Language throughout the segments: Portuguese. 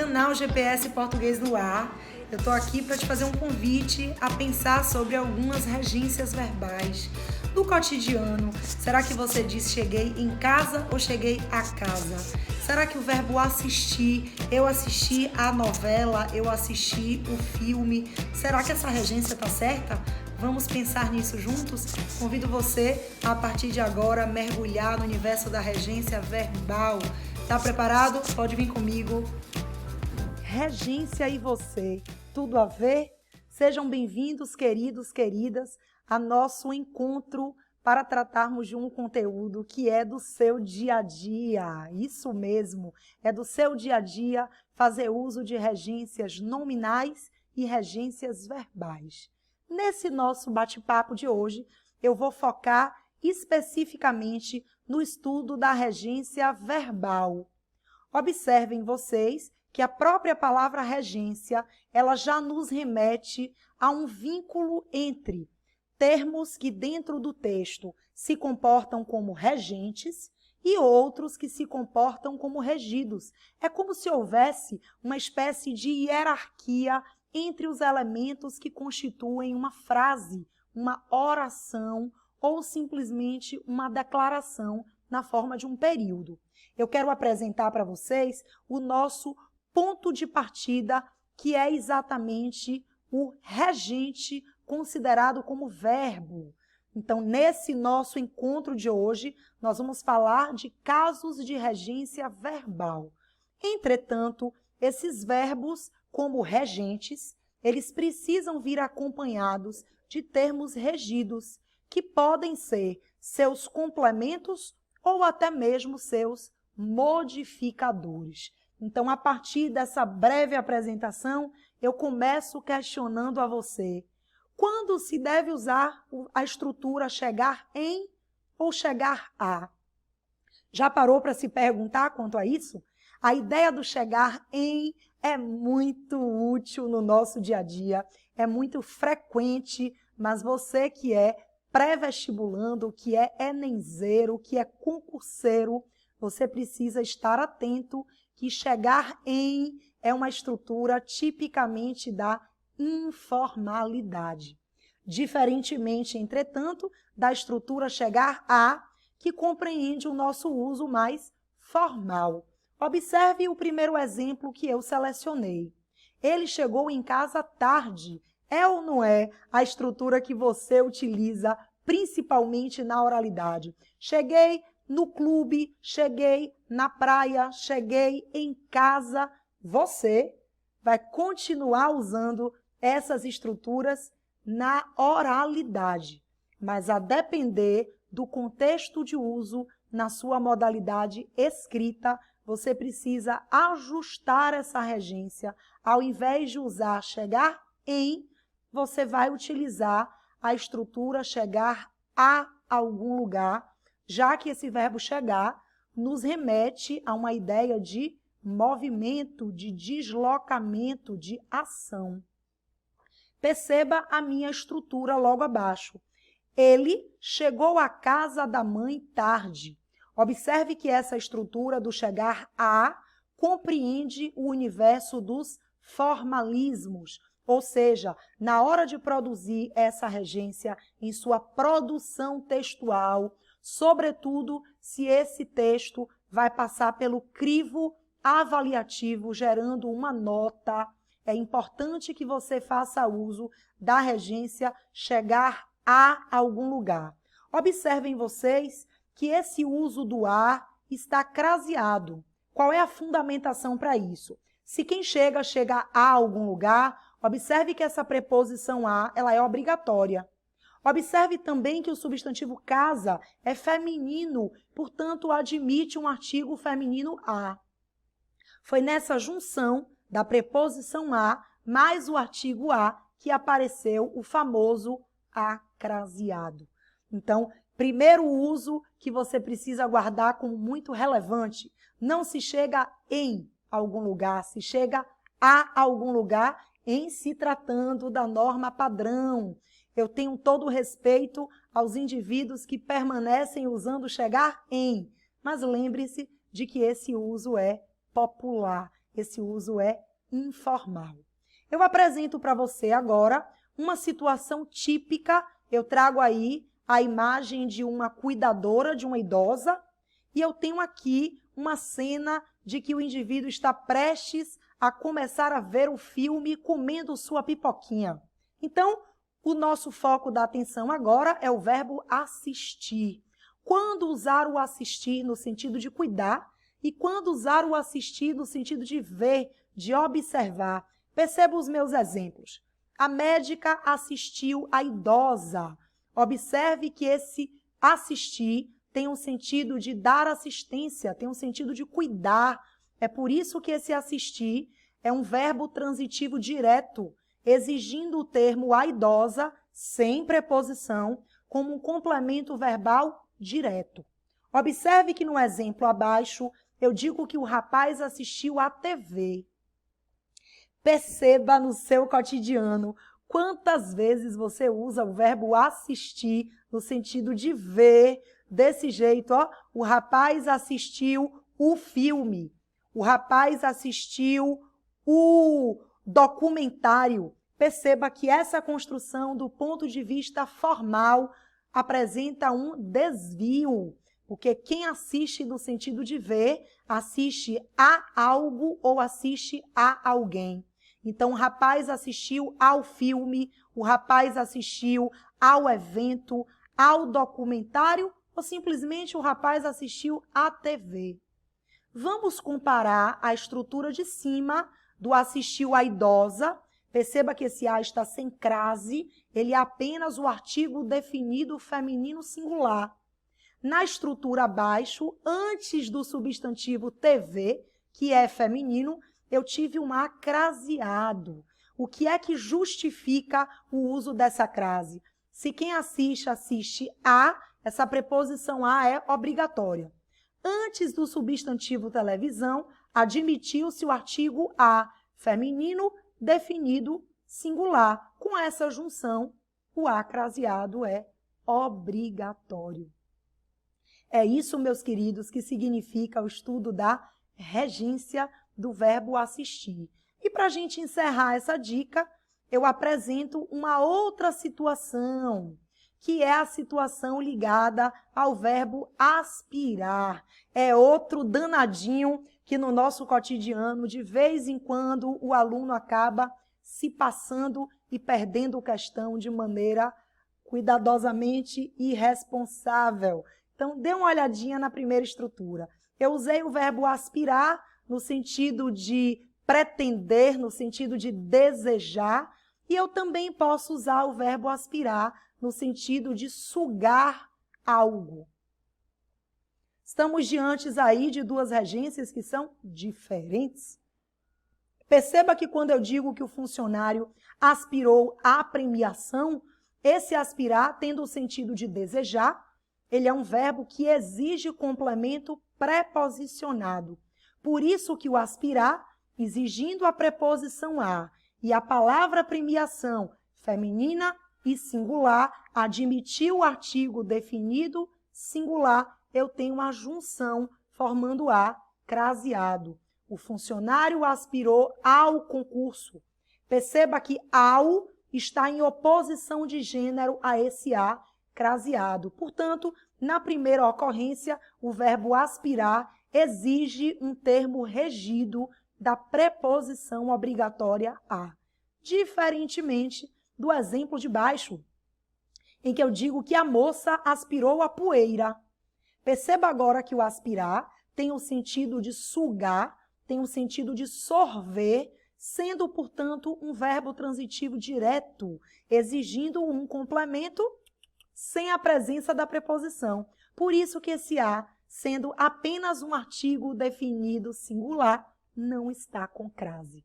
canal GPS Português no Ar. Eu tô aqui para te fazer um convite a pensar sobre algumas regências verbais do cotidiano. Será que você diz cheguei em casa ou cheguei a casa? Será que o verbo assistir, eu assisti a novela, eu assisti o filme, será que essa regência tá certa? Vamos pensar nisso juntos? Convido você a partir de agora mergulhar no universo da regência verbal. Tá preparado? Pode vir comigo. Regência e você, tudo a ver? Sejam bem-vindos, queridos, queridas, a nosso encontro para tratarmos de um conteúdo que é do seu dia a dia. Isso mesmo, é do seu dia a dia fazer uso de regências nominais e regências verbais. Nesse nosso bate-papo de hoje, eu vou focar especificamente no estudo da regência verbal. Observem vocês que a própria palavra regência, ela já nos remete a um vínculo entre termos que dentro do texto se comportam como regentes e outros que se comportam como regidos. É como se houvesse uma espécie de hierarquia entre os elementos que constituem uma frase, uma oração ou simplesmente uma declaração na forma de um período. Eu quero apresentar para vocês o nosso ponto de partida, que é exatamente o regente considerado como verbo. Então, nesse nosso encontro de hoje, nós vamos falar de casos de regência verbal. Entretanto, esses verbos, como regentes, eles precisam vir acompanhados de termos regidos, que podem ser seus complementos ou até mesmo seus modificadores. Então, a partir dessa breve apresentação, eu começo questionando a você: quando se deve usar a estrutura chegar em ou chegar a? Já parou para se perguntar quanto a isso? A ideia do chegar em é muito útil no nosso dia a dia, é muito frequente, mas você que é pré-vestibulando, que é enemzeiro, que é concurseiro, você precisa estar atento que chegar em é uma estrutura tipicamente da informalidade. Diferentemente, entretanto, da estrutura chegar a, que compreende o nosso uso mais formal. Observe o primeiro exemplo que eu selecionei. Ele chegou em casa tarde. É ou não é a estrutura que você utiliza principalmente na oralidade? Cheguei no clube, cheguei na praia, cheguei em casa. Você vai continuar usando essas estruturas na oralidade, mas a depender do contexto de uso na sua modalidade escrita, você precisa ajustar essa regência. Ao invés de usar chegar em, você vai utilizar a estrutura chegar a algum lugar, já que esse verbo chegar nos remete a uma ideia de movimento, de deslocamento, de ação. Perceba a minha estrutura logo abaixo. Ele chegou à casa da mãe tarde. Observe que essa estrutura do chegar a compreende o universo dos formalismos, ou seja, na hora de produzir essa regência em sua produção textual, sobretudo se esse texto vai passar pelo crivo avaliativo, gerando uma nota, é importante que você faça uso da regência chegar a algum lugar. Observem vocês que esse uso do a está craseado. Qual é a fundamentação para isso? Se quem chega a algum lugar, observe que essa preposição a ela é obrigatória. Observe também que o substantivo casa é feminino, portanto, admite um artigo feminino a. Foi nessa junção da preposição a mais o artigo a que apareceu o famoso acraseado. Então, primeiro uso que você precisa guardar como muito relevante: não se chega em algum lugar, se chega a algum lugar em se tratando da norma padrão. Eu tenho todo o respeito aos indivíduos que permanecem usando chegar em, mas lembre-se de que esse uso é popular. esse uso é informal. Eu apresento para você agora uma situação típica. Eu trago aí a imagem de uma cuidadora, de uma idosa, e eu tenho aqui uma cena de que o indivíduo está prestes a começar a ver o filme comendo sua pipoquinha. Então, o nosso foco da atenção agora é o verbo assistir. Quando usar o assistir no sentido de cuidar e quando usar o assistir no sentido de ver, de observar. Perceba os meus exemplos. A médica assistiu a idosa. Observe que esse assistir tem um sentido de dar assistência, tem um sentido de cuidar. É por isso que esse assistir é um verbo transitivo direto, exigindo o termo a idosa, sem preposição, como um complemento verbal direto. Observe que no exemplo abaixo, eu digo que o rapaz assistiu à TV. Perceba no seu cotidiano quantas vezes você usa o verbo assistir no sentido de ver. Desse jeito, ó, o rapaz assistiu o filme, o rapaz assistiu o documentário. Perceba que essa construção, do ponto de vista formal, apresenta um desvio, porque quem assiste no sentido de ver, assiste a algo ou assiste a alguém. Então, o rapaz assistiu ao filme, o rapaz assistiu ao evento, ao documentário, ou simplesmente o rapaz assistiu à TV. Vamos comparar a estrutura de cima do assistiu à idosa. Perceba que esse A está sem crase, ele é apenas o artigo definido feminino singular. Na estrutura abaixo, antes do substantivo TV, que é feminino, eu tive um A craseado. O que é que justifica o uso dessa crase? Se quem assiste, assiste a, essa preposição a é obrigatória. Antes do substantivo televisão, admitiu-se o artigo a, feminino, definido, singular. Com essa junção, o A craseado é obrigatório. É isso, meus queridos, que significa o estudo da regência do verbo assistir. E para a gente encerrar essa dica, eu apresento uma outra situação, que é a situação ligada ao verbo aspirar. É outro danadinho que no nosso cotidiano, de vez em quando, o aluno acaba se passando e perdendo questão de maneira cuidadosamente irresponsável. Então, dê uma olhadinha na primeira estrutura. Eu usei o verbo aspirar no sentido de pretender, no sentido de desejar, e eu também posso usar o verbo aspirar no sentido de sugar algo. Estamos diante aí de duas regências que são diferentes. Perceba que quando eu digo que o funcionário aspirou à premiação, esse aspirar, tendo o sentido de desejar, ele é um verbo que exige complemento preposicionado. Por isso que o aspirar, exigindo a preposição a e a palavra premiação feminina e singular, admitiu o artigo definido singular, eu tenho uma junção formando a craseado. O funcionário aspirou ao concurso. Perceba que ao está em oposição de gênero a esse a craseado. Portanto, na primeira ocorrência, o verbo aspirar exige um termo regido da preposição obrigatória a. Diferentemente do exemplo de baixo, em que eu digo que a moça aspirou a poeira. Perceba agora que o aspirar tem o sentido de sugar, tem o sentido de sorver, sendo, portanto, um verbo transitivo direto, exigindo um complemento sem a presença da preposição. Por isso que esse a, sendo apenas um artigo definido singular, não está com crase.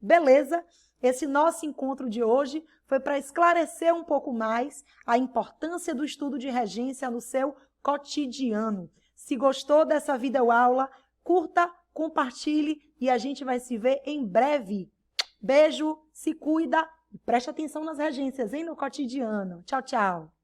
Beleza? Esse nosso encontro de hoje foi para esclarecer um pouco mais a importância do estudo de regência no seu cotidiano. Se gostou dessa videoaula, curta, compartilhe e a gente vai se ver em breve. Beijo, se cuida e preste atenção nas regências, hein, no cotidiano. Tchau, tchau.